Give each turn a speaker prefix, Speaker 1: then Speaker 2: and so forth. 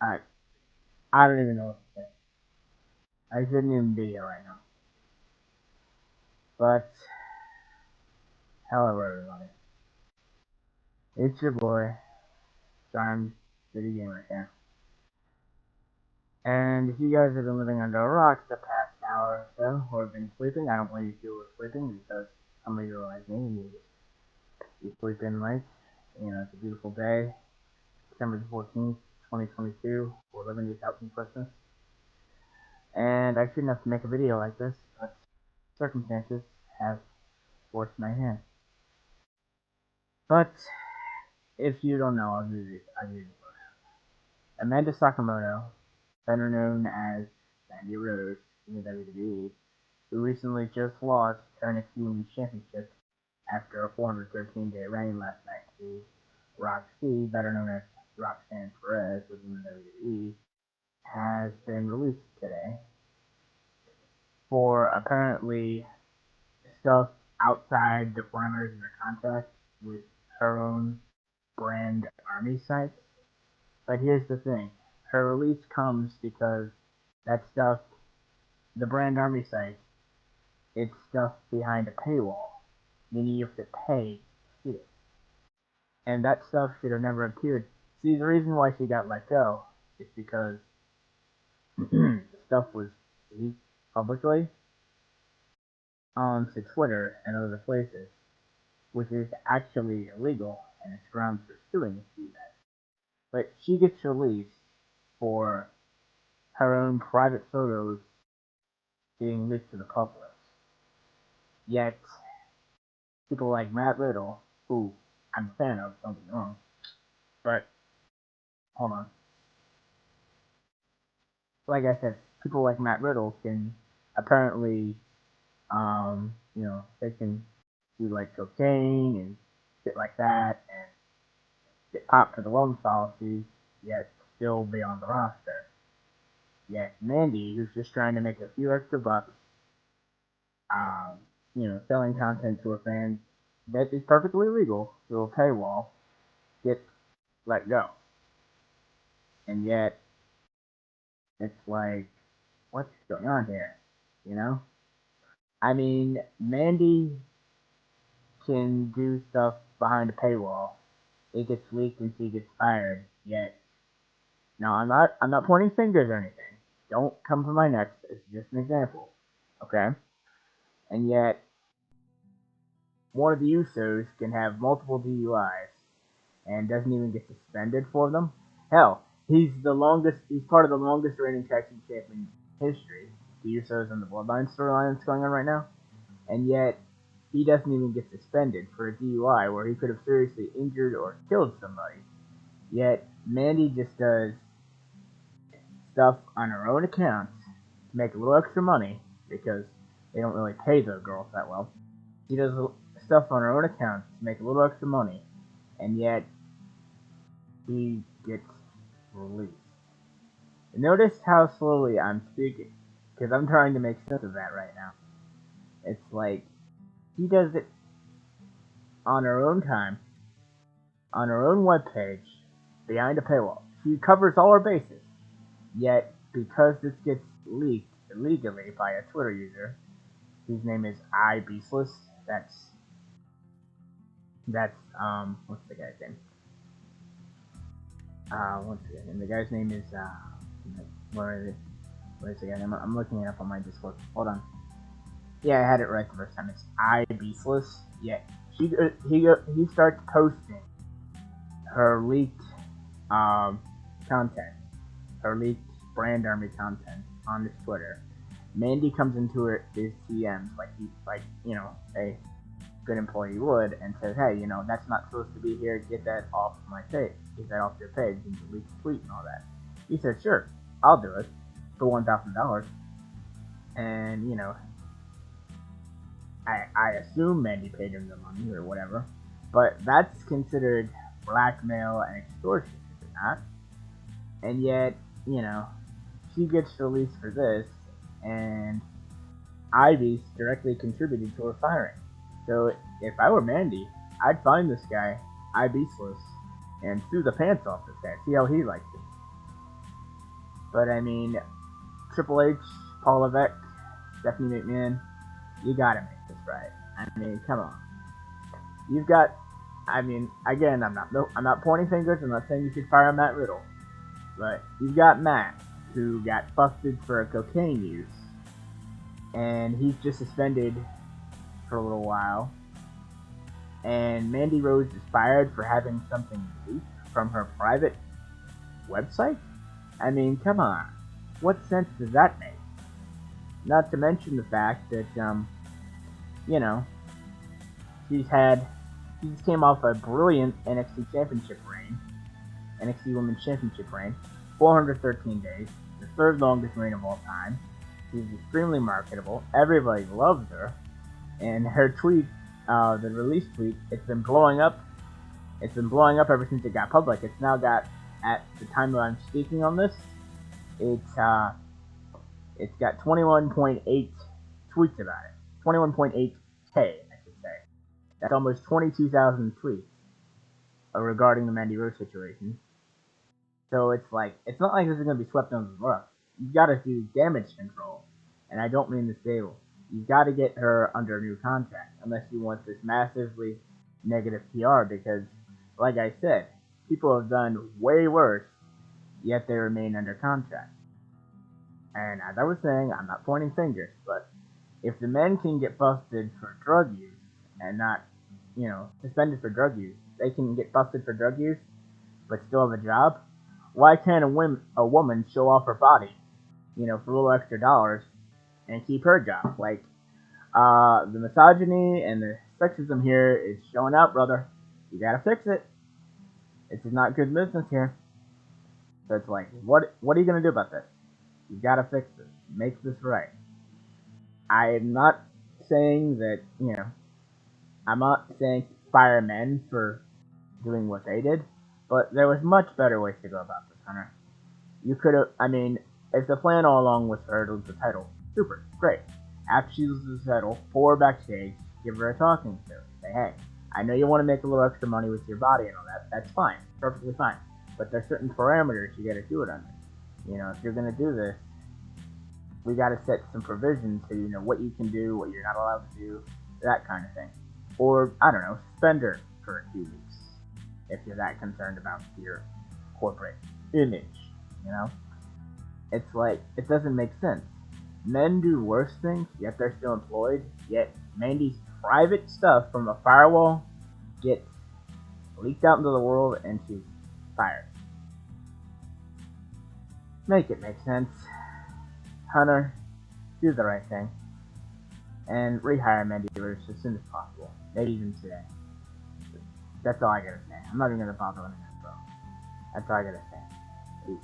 Speaker 1: I I don't even know what to say. I shouldn't even be here right now. But hello everybody. It's your boy, John City Gamer here. And if you guys have been living under a rock the past hour or so, or have been sleeping, I don't believe you were sleeping because some of you are like me and you sleep in late. You know, it's a beautiful day. December the 14th, 2022. We're living this out from Christmas. And I shouldn't have to make a video like this, but circumstances have forced my hand. But if you don't know, I'll give you Amanda Sakamoto, better known as Mandy Rose in the WWE, who recently just lost her NXT Women's Championship after a 413-day reign last night to Roxy, better known as Roxanne Perez within the WWE, has been released today for apparently stuff outside the parameters of her contract with her own brand army sites. But here's the thing. Her release comes because that stuff, the brand army site, it's stuff behind a paywall, meaning you have to pay to see it. And that stuff should have never appeared. See, the reason why she got let go is because the stuff was leaked publicly onto Twitter and other places, which is actually illegal and it's grounds for suing if you do that. But she gets released for her own private photos being leaked to the public. Yet, people like Matt Riddle, who I'm a fan of, don't get me wrong, but, hold on. Like I said, people like Matt Riddle can apparently, they can do like cocaine and shit like that and get popped for the wellness policies, yet still be on the roster. Yet Mandy, who's just trying to make a few extra bucks, selling content to her fans that is perfectly legal through a paywall, gets let go. And yet, it's like, what's going on here? You know? I mean, Mandy can do stuff behind a paywall. It gets leaked and she gets fired. Yet, no, I'm not pointing fingers or anything. Don't come for my neck. It's just an example, okay? And yet, one of the Usos can have multiple DUIs and doesn't even get suspended for them. Hell, he's part of the longest reigning tag team champion in history. The Usos and the Bloodline storyline that's going on right now. And yet, he doesn't even get suspended for a DUI where he could have seriously injured or killed somebody. Yet, Mandy just does stuff on her own account to make a little extra money because they don't really pay the girls that well. She does stuff on her own account to make a little extra money, and yet he gets released. Notice how slowly I'm speaking, because I'm trying to make sense of that right now. It's like, he does it on her own time, on her own webpage, behind a paywall. She covers all her bases. Yet, because this gets leaked illegally by a Twitter user, whose name is iBeastless, what's the guy's name? The guy's name is, what is the guy's name? I'm looking it up on my Discord. Hold on. Yeah, I had it right the first time. It's iBeastless. Yeah, he starts posting her leaked content, her leaked brand army content on his Twitter. Mandy comes into his DMs like a good employee would, and says, "Hey, that's not supposed to be here. Get that off my page. Get that off your page and delete the tweet and all that." He said, "Sure, I'll do it for $1,000." And I assume Mandy paid him the money or whatever, but that's considered blackmail and extortion, is it not? And yet, she gets released for this, and Ivy's directly contributed to her firing. So if I were Mandy, I'd find this guy, Ibeastless, and sue the pants off this guy. See how he likes it. But I mean, Triple H, Paul Levesque, Stephanie McMahon, you gotta make this right. I mean, come on. You've got, I mean, again, I'm not pointing fingers. I'm not saying you should fire Matt Riddle, but you've got Matt, who got busted for cocaine use, and he's just suspended for a little while. And Mandy Rose is fired for having something leaked from her private website? I mean, come on. What sense does that make? Not to mention the fact that, you know, she just came off a brilliant NXT Women's Championship reign, 413 days, the third longest reign of all time. She's extremely marketable. Everybody loves her. And her tweet, the release tweet, it's been blowing up. It's been blowing up ever since it got public. It's now got, at the time that I'm speaking on this, it's got 21.8 tweets about it. 21.8K, I should say. That's almost 22,000 tweets regarding the Mandy Rose situation. So it's like, it's not like this is going to be swept under the rug. You've got to do damage control. And I don't mean the stable. You've got to get her under a new contract, unless you want this massively negative PR, because, like I said, people have done way worse, yet they remain under contract. And as I was saying, I'm not pointing fingers, but if the men can get busted for drug use, and not, suspended for drug use, they can get busted for drug use, but still have a job, why can't a woman show off her body, for a little extra dollars, and keep her job? Like, the misogyny and the sexism here is showing out, brother. You gotta fix it. This is not good business here. So it's like, what are you gonna do about this? You gotta fix this. Make this right. I am not saying that, I'm not saying fire men for doing what they did, but there was much better ways to go about this, Hunter. You could have, if the plan all along was for her to lose the title, super, great. After she loses the title, pull her backstage, give her a talking to. Say, hey, I know you want to make a little extra money with your body and all that. That's fine. Perfectly fine. But there's certain parameters you gotta do it under. If you're gonna do this, we gotta set some provisions so you know what you can do, what you're not allowed to do, that kind of thing. Or, I don't know, suspend her for a few weeks if you're that concerned about your corporate image, It's like, it doesn't make sense. Men do worse things, yet they're still employed, yet Mandy's private stuff from a firewall gets leaked out into the world and she's fired. Make it make sense. Hunter, do the right thing. And rehire Mandy Rose as soon as possible. Maybe even today. That's all I gotta say. I'm not even gonna bother with this, bro. That's all I gotta say. Peace.